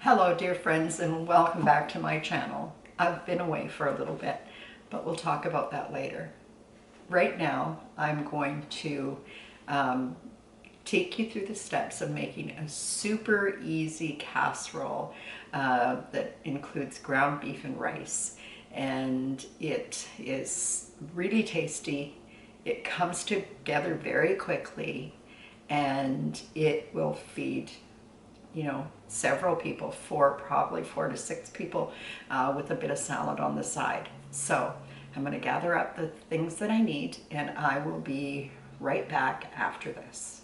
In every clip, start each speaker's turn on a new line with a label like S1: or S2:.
S1: Hello dear friends, and welcome back to my channel. I've been away for a little bit, but we'll talk about that later. Right now I'm going to take you through the steps of making a super easy casserole that includes ground beef and rice, and it is really tasty. It comes together very quickly and it will feed several people, probably 4 to 6 people, with a bit of salad on the side. So I'm going to gather up the things that I need and I will be right back after this.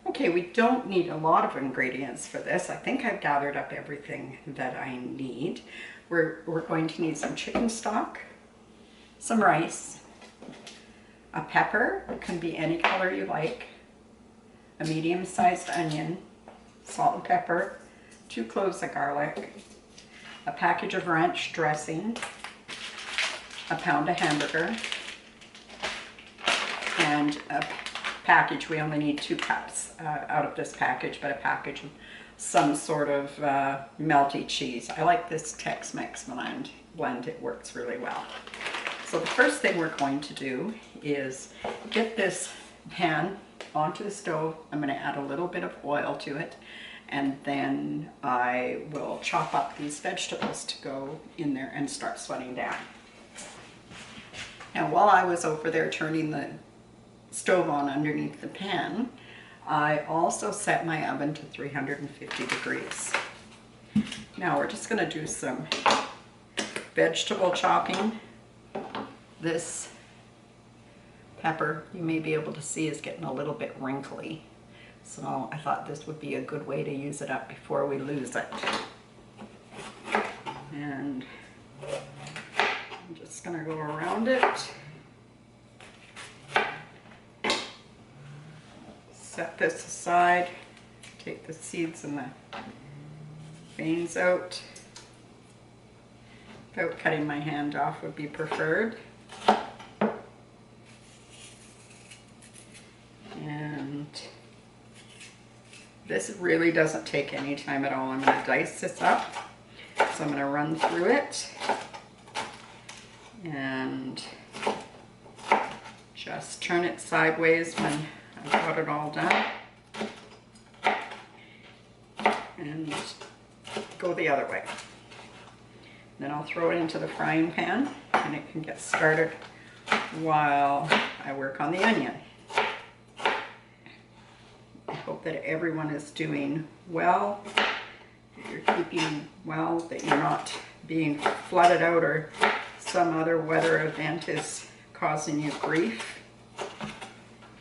S1: Okay, we don't need a lot of ingredients for this. I think I've gathered up everything that I need. We're going to need some chicken stock, some rice, a pepper, it can be any color you like, a medium-sized onion, salt and pepper, 2 cloves of garlic, a package of ranch dressing, a pound of hamburger, and a package. We only need 2 cups out of this package, but a package of some sort of melty cheese. I like this Tex-Mex blend. It works really well. So the first thing we're going to do is get this pan onto the stove. I'm going to add a little bit of oil to it, and then I will chop up these vegetables to go in there and start sweating down. Now while I was over there turning the stove on underneath the pan, I also set my oven to 350 degrees. Now we're just going to do some vegetable chopping. This pepper, you may be able to see, is getting a little bit wrinkly. So I thought this would be a good way to use it up before we lose it. And I'm just going to go around it. Set this aside, take the seeds and the veins out. Without cutting my hand off would be preferred. And this really doesn't take any time at all. I'm going to dice this up. So I'm going to run through it and just turn it sideways when I've got it all done, and go the other way. Then I'll throw it into the frying pan and it can get started while I work on the onion. I hope that everyone is doing well, that you're keeping well, that you're not being flooded out or some other weather event is causing you grief.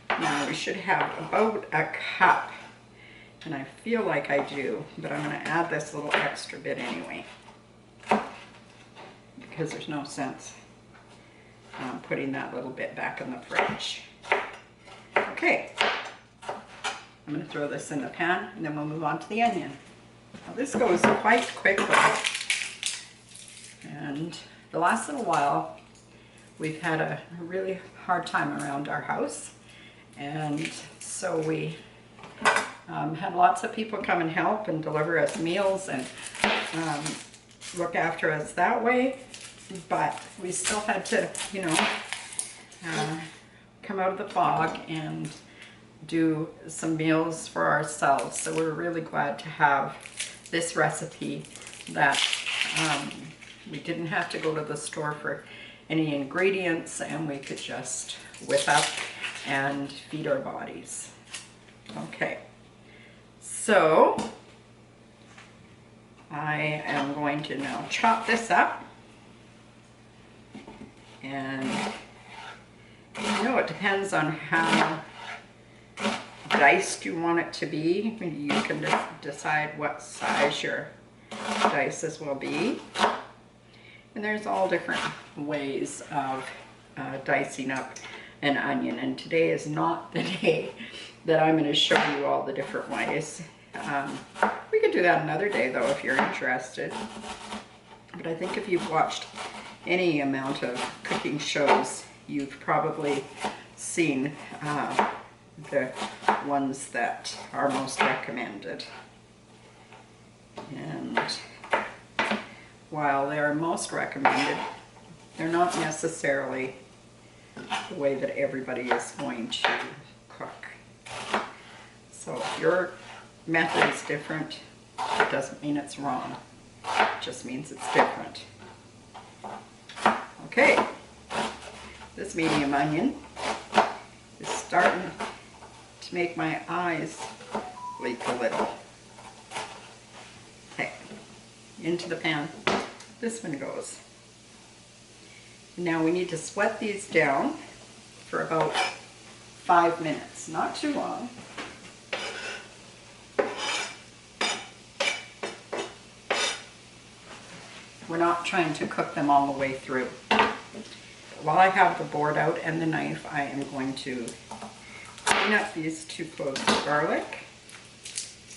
S1: Now we should have about a cup, and I feel like I do, but I'm going to add this little extra bit anyway, because there's no sense putting that little bit back in the fridge. Okay, I'm going to throw this in the pan, and then we'll move on to the onion. Now this goes quite quickly, and the last little while we've had a really hard time around our house. And so we had lots of people come and help and deliver us meals and look after us that way. But we still had to, come out of the fog and do some meals for ourselves. So we're really glad to have this recipe that we didn't have to go to the store for any ingredients, and we could just whip up and feed our bodies. Okay, so I am going to now chop this up, and it depends on how diced you want it to be. You can decide what size your dices will be, and there's all different ways of dicing up an onion, and today is not the day that I'm going to show you all the different ways. We could do that another day though if you're interested, but I think if you've watched any amount of cooking shows, you've probably seen the ones that are most recommended. And while they're most recommended, they're not necessarily the way that everybody is going to cook. So if your method is different, it doesn't mean it's wrong. It just means it's different. Okay, this medium onion is starting to make my eyes leak a little. Okay, into the pan this one goes. Now we need to sweat these down for about 5 minutes, not too long. We're not trying to cook them all the way through. While I have the board out and the knife, I am going to clean up these 2 cloves of garlic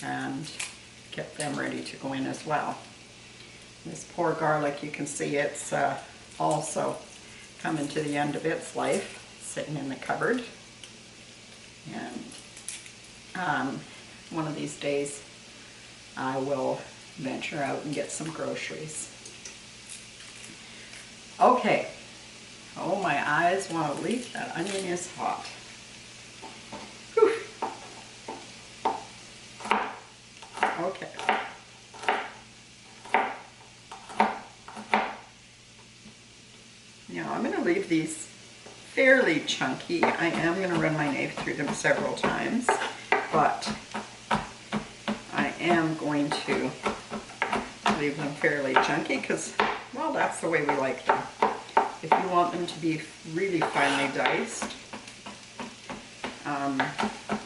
S1: and get them ready to go in as well. This poor garlic, you can see it's also coming to the end of its life, sitting in the cupboard. And one of these days I will venture out and get some groceries. Okay. Oh, my eyes want to leak. That onion is hot. Whew. Okay. Now I'm going to leave these fairly chunky. I am going to run my knife through them several times, but I am going to leave them fairly chunky because, well, that's the way we like them. If you want them to be really finely diced,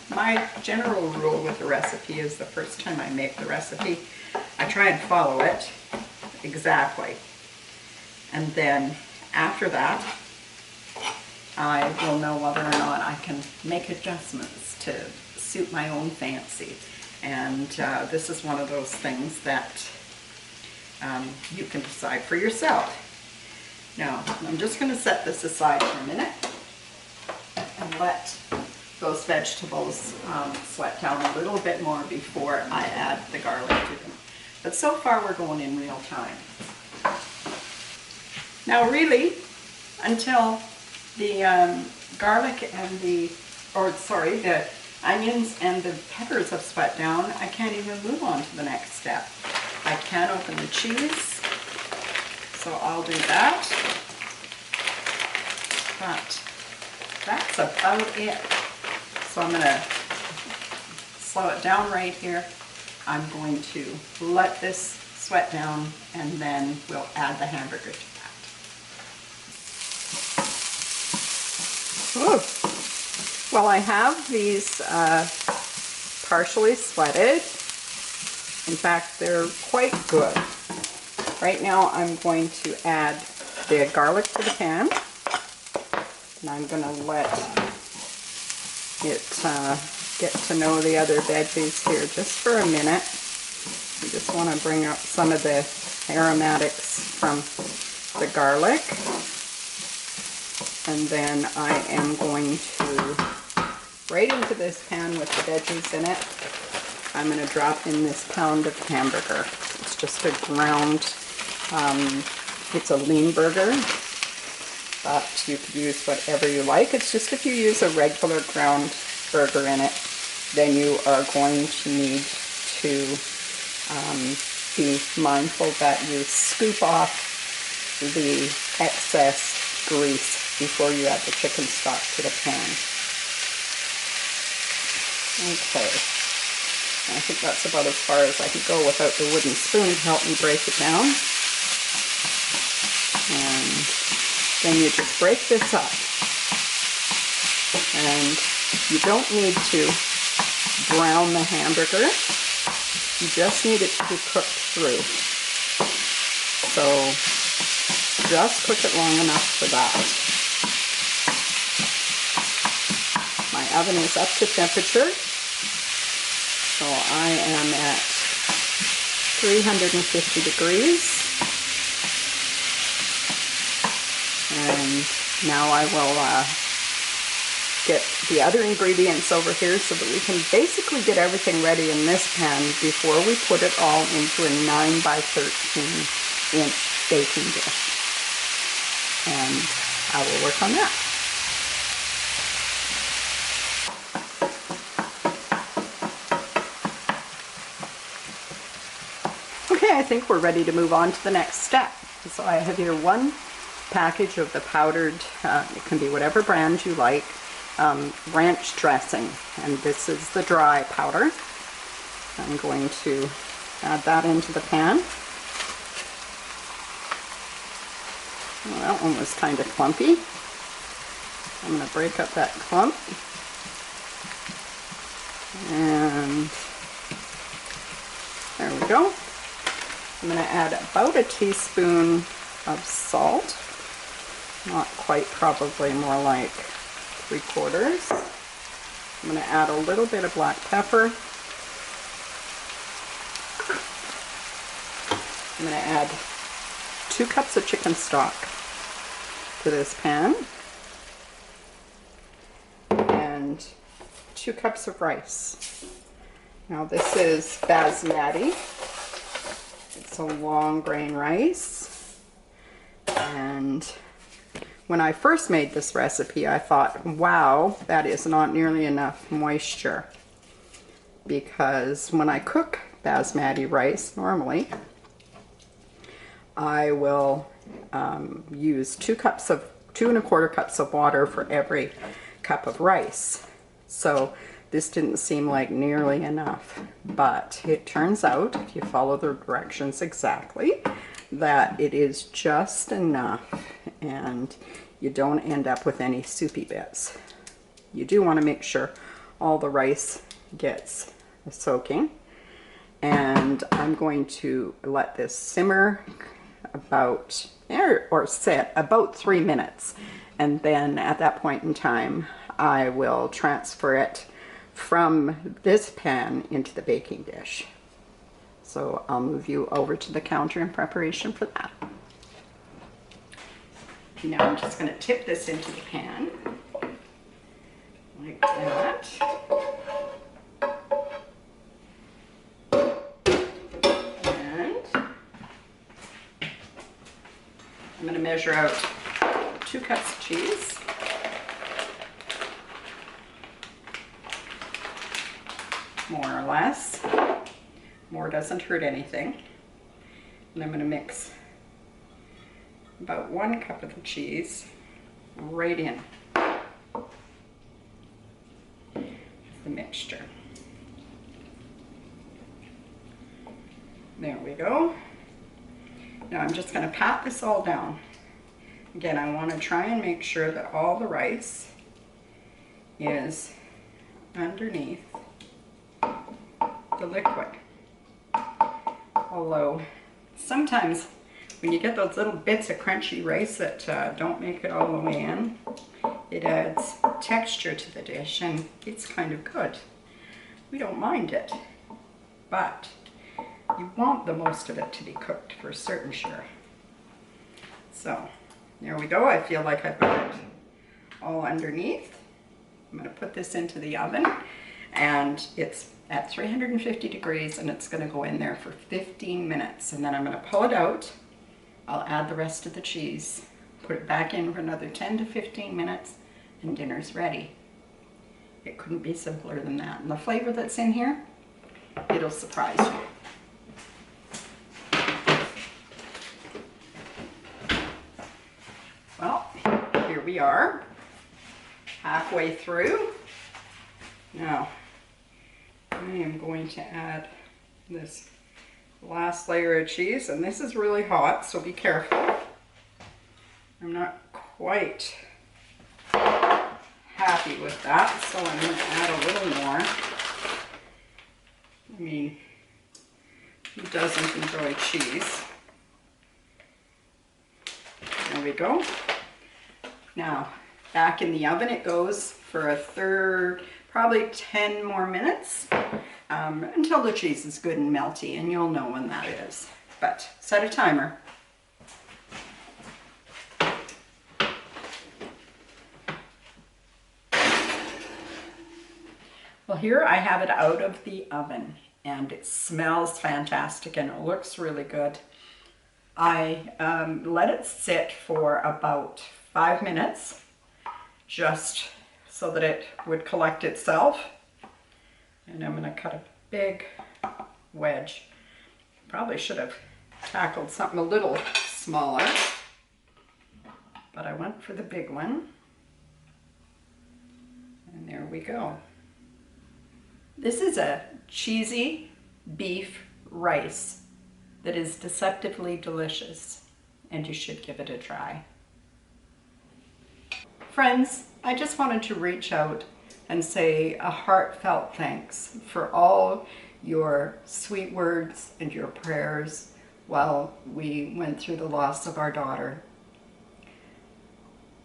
S1: my general rule with the recipe is the first time I make the recipe, I try and follow it exactly. And then after that, I will know whether or not I can make adjustments to suit my own fancy. And this is one of those things that you can decide for yourself. Now, I'm just going to set this aside for a minute and let those vegetables sweat down a little bit more before I add the garlic to them. But so far we're going in real time. Now really, until the garlic and the onions and the peppers have sweat down, I can't even move on to the next step. I can open the cheese, so I'll do that. But that's about it. So I'm going to slow it down right here. I'm going to let this sweat down and then we'll add the hamburger to that. Ooh. Well, I have these partially sweated. In fact, they're quite good. Right now I'm going to add the garlic to the pan. And I'm going to let it get to know the other veggies here just for a minute. I just want to bring up some of the aromatics from the garlic. And then I am going to, right into this pan with the veggies in it, I'm going to drop in this pound of hamburger. It's just a ground, it's a lean burger, but you could use whatever you like. It's just if you use a regular ground burger in it, then you are going to need to be mindful that you scoop off the excess grease before you add the chicken stock to the pan. Okay, I think that's about as far as I can go without the wooden spoon to help me break it down. And then you just break this up. And you don't need to brown the hamburger. You just need it to be cooked through. So just cook it long enough for that. My oven is up to temperature. So I am at 350 degrees. And now I will get the other ingredients over here so that we can basically get everything ready in this pan before we put it all into a 9 by 13 inch baking dish. And I will work on that. Okay, I think we're ready to move on to the next step. So I have here one package of the powdered, it can be whatever brand you like, ranch dressing, and this is the dry powder. I'm going to add that into the pan. Well, that one was kind of clumpy. I'm going to break up that clump. And there we go. I'm going to add about a teaspoon of salt. Not quite, probably more like 3/4. I'm going to add a little bit of black pepper. I'm going to add 2 cups of chicken stock to this pan. And 2 cups of rice. Now this is basmati. It's a long grain rice. And when I first made this recipe, I thought, wow, that is not nearly enough moisture. Because when I cook basmati rice, normally, I will use 2 1/4 cups of water for every cup of rice. So this didn't seem like nearly enough, but it turns out, if you follow the directions exactly, that it is just enough and you don't end up with any soupy bits. You do want to make sure all the rice gets soaking, and I'm going to let this simmer about, or set about 3 minutes, and then at that point in time I will transfer it from this pan into the baking dish. So I'll move you over to the counter in preparation for that. Now I'm just going to tip this into the pan like that. And I'm going to measure out 2 cups of cheese. More or less. More doesn't hurt anything. And I'm going to mix about 1 cup of the cheese right in the mixture. There we go. Now I'm just going to pat this all down. Again, I want to try and make sure that all the rice is underneath the liquid. Although sometimes when you get those little bits of crunchy rice that don't make it all the way in, it adds texture to the dish and it's kind of good. We don't mind it, but you want the most of it to be cooked for certain sure. So there we go. I feel like I've got it all underneath. I'm going to put this into the oven, and it's at 350 degrees, and it's going to go in there for 15 minutes, and then I'm going to pull it out. I'll add the rest of the cheese, put it back in for another 10 to 15 minutes, and dinner's ready. It couldn't be simpler than that. And the flavor that's in here, it'll surprise you. Well, here we are, halfway through. Now, I am going to add this last layer of cheese, and this is really hot, so be careful. I'm not quite happy with that, so I'm going to add a little more. I mean, who doesn't enjoy cheese? There we go. Now, back in the oven it goes for a third, probably 10 more minutes, until the cheese is good and melty, and you'll know when that is. But set a timer.
S2: Well, here I have it out of the oven, and it smells fantastic and it looks really good. I let it sit for about 5 minutes, just so that it would collect itself. And I'm going to cut a big wedge. Probably should have tackled something a little smaller, but I went for the big one. And there we go. This is a cheesy beef rice that is deceptively delicious, and you should give it a try. Friends, I just wanted to reach out and say a heartfelt thanks for all your sweet words and your prayers while we went through the loss of our daughter.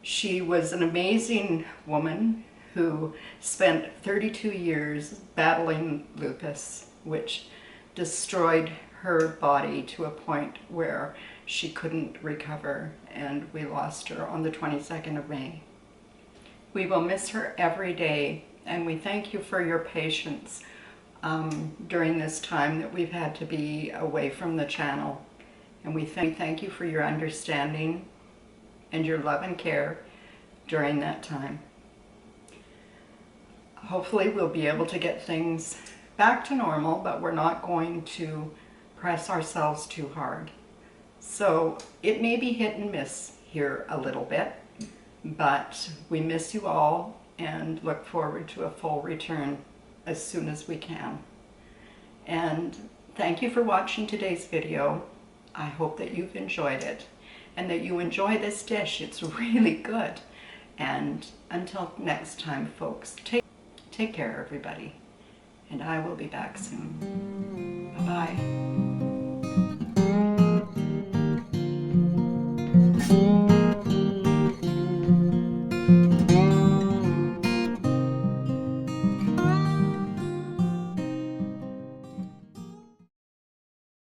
S2: She was an amazing woman who spent 32 years battling lupus, which destroyed her body to a point where she couldn't recover, and we lost her on the 22nd of May. We will miss her every day, and we thank you for your patience during this time that we've had to be away from the channel. And we thank you for your understanding and your love and care during that time. Hopefully we'll be able to get things back to normal, but we're not going to press ourselves too hard. So it may be hit and miss here a little bit, but we miss you all and look forward to a full return as soon as we can. And thank you for watching today's video. I hope that you've enjoyed it and that you enjoy this dish. It's really good. And until next time, folks, take care, everybody. And I will be back soon. Bye-bye.